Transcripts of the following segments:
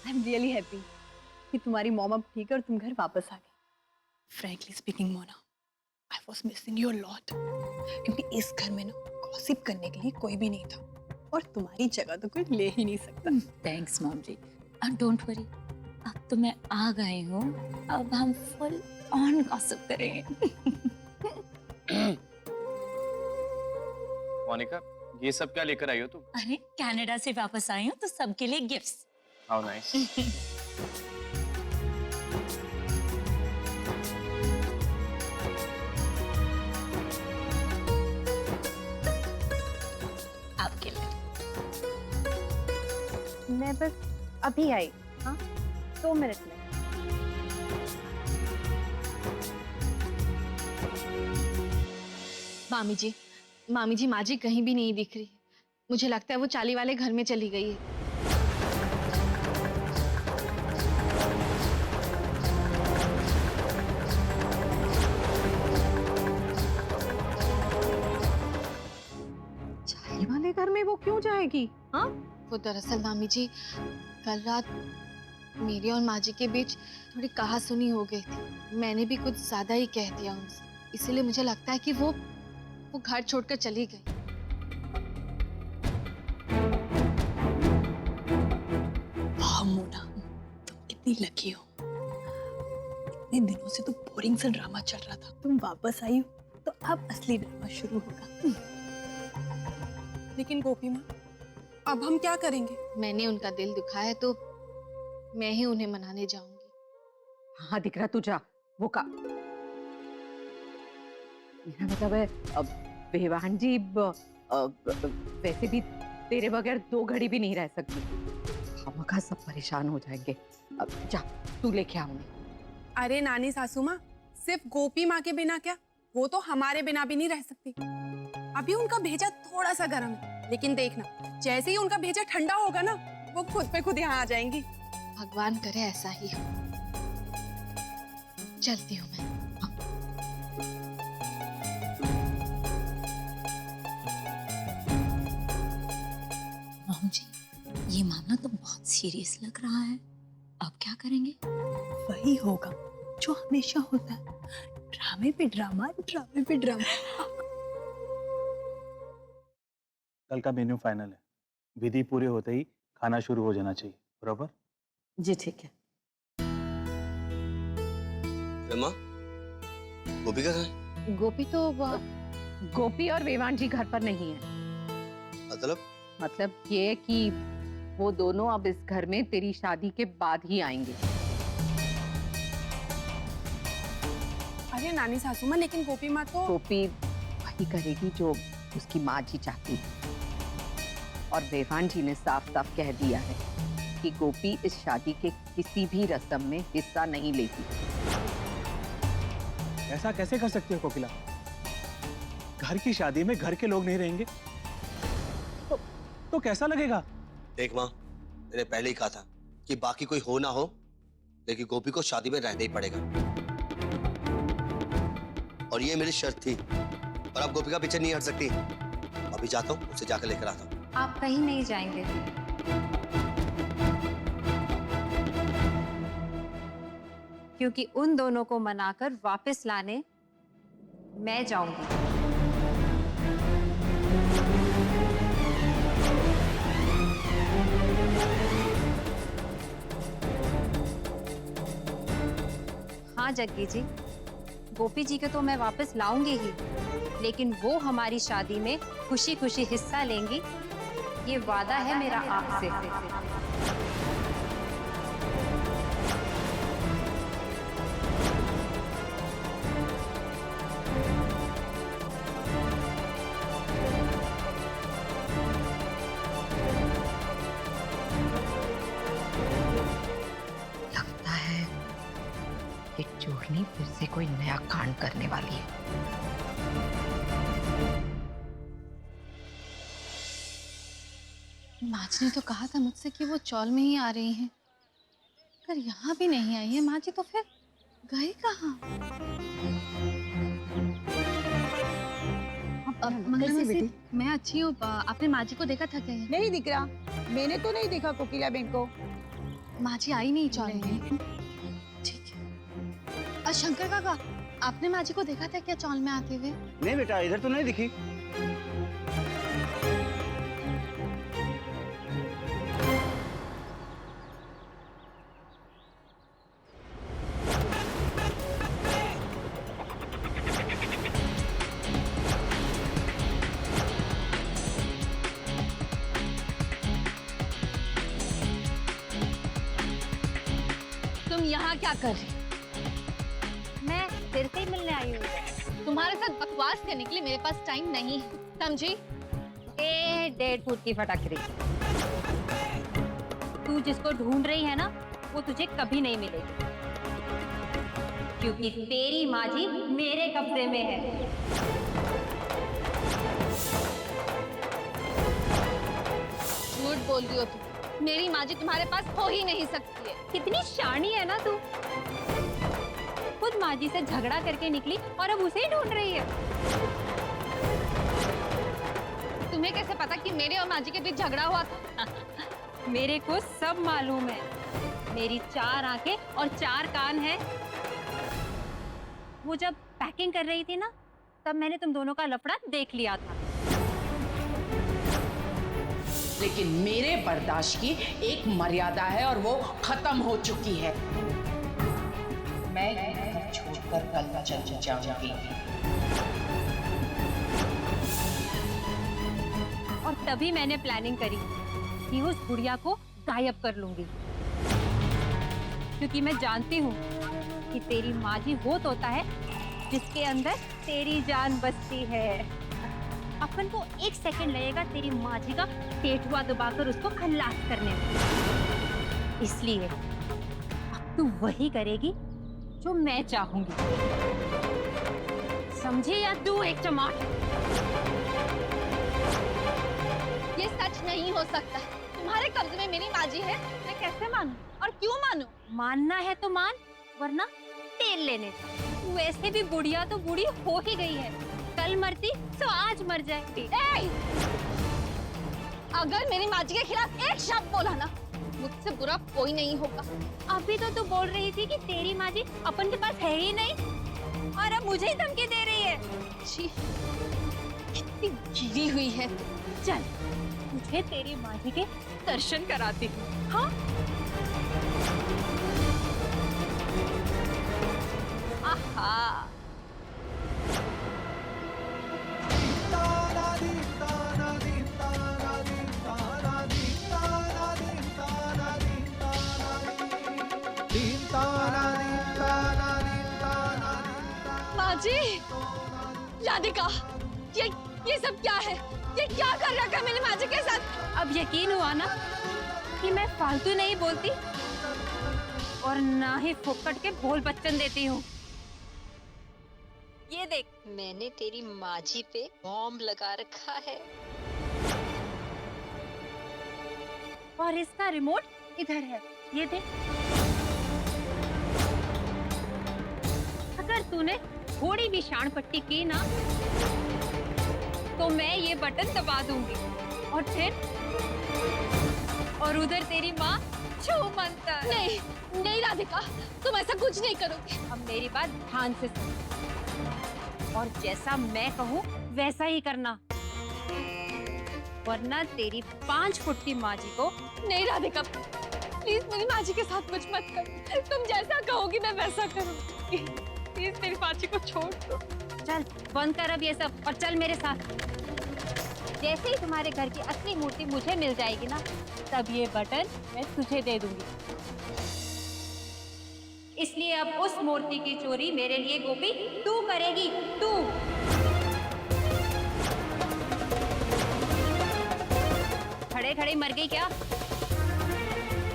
I am really happy कि तुम्हारी mom अब ठीक है और तुम घर वापस आ गए। Frankly speaking Mona, I was missing you lot, क्योंकि इस घर में ना गॉसिप करने के लिए कोई भी नहीं था और तुम्हारी जगह तो कोई ले ही नहीं सकता। Thanks mom ji. Don't worry, अब तो मैं आ गई हूँ, अब हम फुल ऑन गॉसिप करेंगे। मोनिका, ये सब क्या लेकर आई हो तुम? अरे कनाडा से वापस आई हूँ तो सबके लिए गिफ्ट्स। How nice. आपके लिए। मैं बस अभी आई, हाँ 2 मिनट में। मामी जी, मामी जी, माँ जी कहीं भी नहीं दिख रही। मुझे लगता है वो चाली वाले घर में चली गई है। चाय वाले घर में वो क्यों जाएगी? हाँ, वो दरअसल मामी जी कल रात मेरी और माँ जी के बीच थोड़ी कहासुनी हो गई थी। मैंने भी कुछ ज्यादा ही कह दिया उनसे, इसीलिए मुझे लगता है कि वो घर छोड़कर चली गई। वाह मोना, तुम कितनी लकी हो। इतने दिनों से तो बोरिंग सा ड्रामा चल रहा था, तुम वापस आई हो तो अब असली ड्रामा शुरू होगा। लेकिन गोपी माँ, अब हम क्या करेंगे? मैंने उनका दिल दुखाया है तो मैं ही उन्हें मनाने जाऊंगी। हाँ दिख रहा, तू जा। वो का मेरा मतलब है, अब बेवान जी वैसे भी तेरे बगैर 2 घड़ी भी नहीं रह सकती। हम का सब परेशान हो जाएंगे। अब जा, तू लेके आ उन्हें। अरे नानी सासू माँ, सिर्फ गोपी माँ के बिना क्या, वो तो हमारे बिना भी नहीं रह सकती। अभी उनका भेजा थोड़ा सा गर्म है, लेकिन देखना जैसे ही उनका भेजा ठंडा होगा ना, वो खुद पे खुद यहाँ आ जाएंगी। भगवान करे ऐसा ही हो। चलती हूँ मैं। मॉम जी, ये मामला तो बहुत सीरियस लग रहा है। अब क्या करेंगे? वही होगा जो हमेशा होता है, ड्रामे पे ड्रामा, ड्रामे पे ड्रामा। कल का मेन्यू फाइनल है। विधि पूरे होते ही खाना शुरू हो जाना चाहिए, बराबर? जी ठीक है। रमा, गोपी कहाँ है? गोपी तो गोपी और वेवान जी घर पर नहीं है। मतलब ये कि वो दोनों अब इस घर में तेरी शादी के बाद ही आएंगे। अरे नानी सासू माँ, लेकिन गोपी माँ तो गोपी वही करेगी जो उसकी माँ जी चाहती है, और वेवान जी ने साफ साफ कह दिया है कि गोपी इस शादी के किसी भी रस्म में हिस्सा नहीं लेगी। ऐसा कैसे कर सकती हो कोकिला? घर की शादी में घर के लोग नहीं रहेंगे तो कैसा लगेगा? देख माँ, मैंने पहले ही कहा था कि बाकी कोई हो ना हो, लेकिन गोपी को शादी में रहना ही पड़ेगा, और ये मेरी शर्त थी। और अब गोपी का पीछे नहीं हट सकती। अभी जाता हूँ, उसे जाकर लेकर आता हूँ। आप कहीं नहीं जाएंगे। क्योंकि उन दोनों को मनाकर वापस लाने मैं जाऊंगी। हाँ जग्गी जी, गोपी जी के तो मैं वापस लाऊंगी ही, लेकिन वो हमारी शादी में खुशी खुशी हिस्सा लेंगी, ये वादा है मेरा आपसे। लगता है कि चोरनी फिर से कोई नया कांड करने वाली है। माँ जी ने तो कहा था मुझसे कि वो चौल में ही आ रही हैं। अगर यहाँ भी नहीं आई है माँ जी तो फिर गए कहाँ? मंगला मौसी, मैं अच्छी हूँ। आपने माँ जी को देखा था क्या? नहीं दिख रहा, मैंने तो नहीं देखा कोकिला बहन को। माँ जी आई नहीं चौल में। ठीक है। शंकर काका, आपने माँ जी को देखा था क्या चौल में आते हुए? नहीं बेटा, इधर तो नहीं दिखी। तुम यहाँ क्या कर रही? मैं फिर से ही मिलने आई हूँ। तुम्हारे साथ बकवास करने के लिए मेरे पास टाइम नहीं है, समझी? 1.5 फुट की फटाकरी। तू जिसको ढूंढ रही है ना, वो तुझे कभी नहीं मिलेगी, क्योंकि तेरी माँ जी मेरे कब्जे में है। झूठ बोल रही हो तुम। मेरी माँ जी तुम्हारे पास हो ही नहीं सकती है। कितनी शानी है ना तू, खुद माँ जी से झगड़ा करके निकली और अब उसे ही ढूंढ रही है। तुम्हें कैसे पता कि मेरे और माँ जी के बीच झगड़ा हुआ था? मेरे को सब मालूम है। मेरी 4 आंखें और 4 कान हैं। वो जब पैकिंग कर रही थी ना, तब मैंने तुम दोनों का लफड़ा देख लिया था। लेकिन मेरे बर्दाश्त की एक मर्यादा है और वो खत्म हो चुकी है। मैं घर छोड़कर कल चल जाऊंगी। और तभी मैंने प्लानिंग करी कि उस गुड़िया को गायब कर लूंगी, क्योंकि मैं जानती हूँ कि तेरी माँ जी वो तोता है जिसके अंदर तेरी जान बसती है। अपन को 1 सेकंड लगेगा तेरी माँ जी का पेटुआ दबाकर उसको खल्लास करने में। इसलिए अब तू वही करेगी जो मैं चाहूंगी, समझे? या तू एक चमाट। ये सच नहीं हो सकता। तुम्हारे कब्जे में मेरी माँ जी है। मैं कैसे मानूं? और क्यों मानूं? मानना है तो मान, वरना तेल लेने जा। वैसे भी बुढ़िया तो बूढ़ी हो ही गई है, कल मरती तो आज मर जाएगी। अगर मेरी माँ जी के खिलाफ एक शब्द बोला ना, मुझसे बुरा कोई नहीं होगा। अभी तो तू बोल रही थी कि तेरी माँ जी अपन के पास है ही नहीं, और अब मुझे ही धमकी दे रही है। छी, कितनी गिरी हुई है। चल, तुझे तेरी माँ जी के दर्शन कराती हूँ। हाँ, आहा। माँ जी, राधिका, ये सब क्या है? ये क्या कर रखा है मेरी माँ जी के साथ? अब यकीन हुआ ना कि मैं फालतू नहीं बोलती और ना ही फुक्कट के बोल बच्चन देती हूँ। ये देख, मैंने तेरी माँ जी पे बॉम्ब लगा रखा है। और इसका रिमोट इधर है, ये देख। अगर तूने थोड़ी भी शान पट्टी की ना, तो मैं ये बटन दबा दूंगी और फिर और उधर तेरी माँ छू मंतर। नहीं, नहीं राधिका, तुम ऐसा कुछ नहीं करोगी। अब मेरी बात ध्यान से सुन, और जैसा मैं कहूँ वैसा ही करना, वरना तेरी 5 फुट की माँ जी को। नहीं राधिका, प्लीज मेरी माँ जी के साथ कुछ मत कर। तुम जैसा कहोगी मैं वैसा करूँगी। प्लीज मेरी माजी को छोड़ दो। चल बंद कर अब ये सब और चल मेरे साथ। जैसे ही तुम्हारे घर की असली मूर्ति मुझे मिल जाएगी ना, तब ये बटन मैं तुझे दे दूंगी। इसलिए अब उस मूर्ति की चोरी मेरे लिए गोपी तू करेगी, तू। खड़े खड़े मर गई क्या?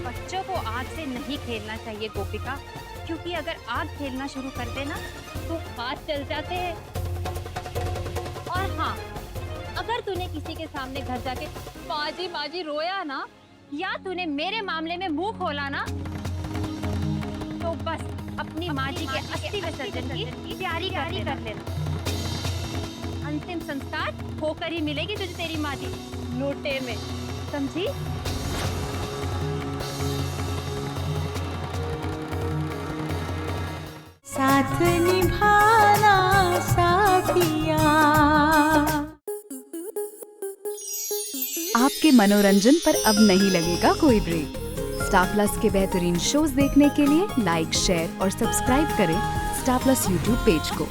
बच्चों को आग से नहीं खेलना चाहिए गोपिका, क्योंकि अगर आग खेलना शुरू कर देना तो हाथ जल जाते हैं। और हाँ, अगर तूने किसी के सामने घर जाके माजी माजी रोया ना, या तूने मेरे मामले में मुंह खोला ना, तो बस अपनी माजी के अस्थि विसर्जन की तैयारी कर लेना। अंतिम संस्कार होकर ही मिलेगी तुझे तेरी माजी, लोटे में, समझी? साथ निभाना साथिया। आपके मनोरंजन पर अब नहीं लगेगा कोई ब्रेक। स्टार प्लस के बेहतरीन शोज देखने के लिए लाइक, शेयर और सब्सक्राइब करें स्टार प्लस यूट्यूब पेज को।